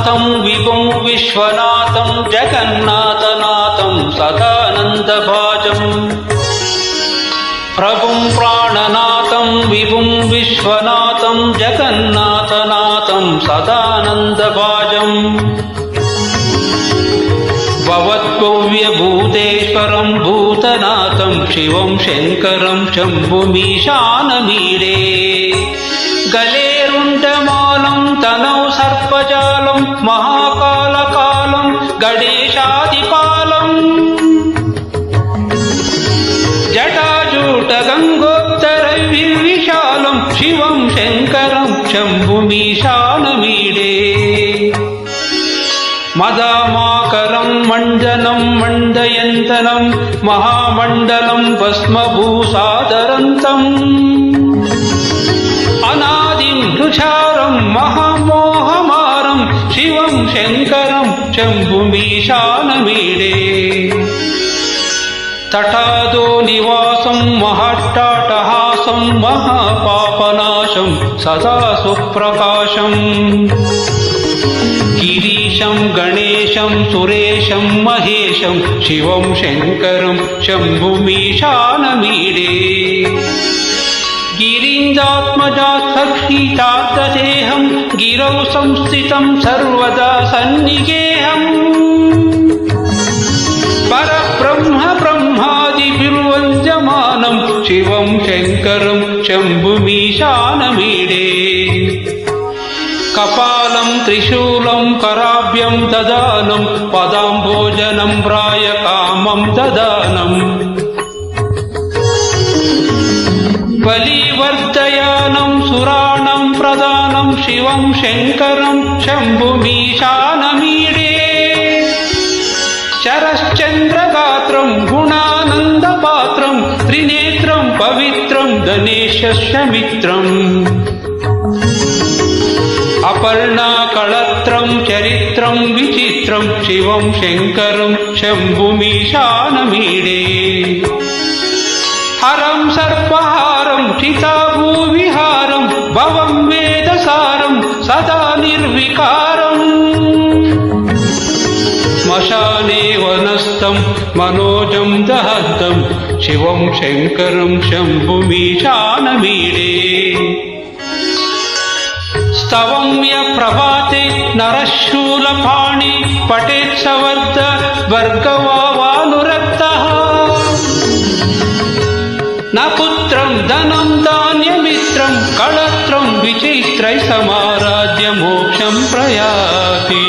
नाथं विभुं विश्वनाथं जगन्नाथनाथं सदानन्दभाजम् प्रभुं प्राणनाथं विभुं विश्वनाथं जगन्नाथनाथं सदानन्दभाजम् भवद्भव्यभूतेश्वरं भूतनाथं शिवं शङ्करं शम्भुमीशानमीडे गलेरुण्डमालं तनौ सर्पजालं महाकालकालं गणेशादिपालम् जटाजूटगङ्गोत्तरविशालं शिवं शङ्करं शम्भुमीशानमीडे मदामाकरं मण्डनं मण्डयन्तनं महामण्डलं भस्मभूसादरन्तम् अनादिं तुषारं महामोहमारं शिवं शङ्करं शम्भुमीशानमीडे तटादो निवासं महाट्टाटहासं महापापनाशं सदा सुप्रकाशम् गिरीशं गणेशं सुरेशं महेशं शिवं शङ्करं शम्भुमीशानमीडे गिरीन्द्रात्मजात्सक्षितार्थदेहं गिरौ संस्थितं सर्वदा सन्निगेहम् परब्रह्म ब्रह्मादिभिर्वन्द्यमानं शिवं शङ्करं शम्भुमीशानमीडे कपालं त्रिशूलं कराभ्यं ददानं पदाम्भोजनं प्रायकामं ददानम् बलिवर्धयानं सुराणां प्रदानं शिवं शङ्करं शम्भुमीशानमीडे शरश्चन्द्रगात्रं गुणानन्दपात्रं त्रिनेत्रं पवित्रं गणेशस्य मित्रम् अपर्णाकळत्रं चरित्रं विचित्रं शिवं शङ्करं शम्भुमीशानमीडे हरं सर्पहारं चिताभूविहारं भवं वेदसारं सदा निर्विकारम् श्मशाने वनस्थं मनोजं दहन्तं शिवं शङ्करं शम्भुमीशानमीडे स्तवं यः प्रभाते नरशूलपाणि पठेत् सवर्ध वर्गवानुरक्तः न पुत्रं धनं धान्यमित्रं कळत्रं विचित्रैः समाराध्य मोक्षं प्रयाति।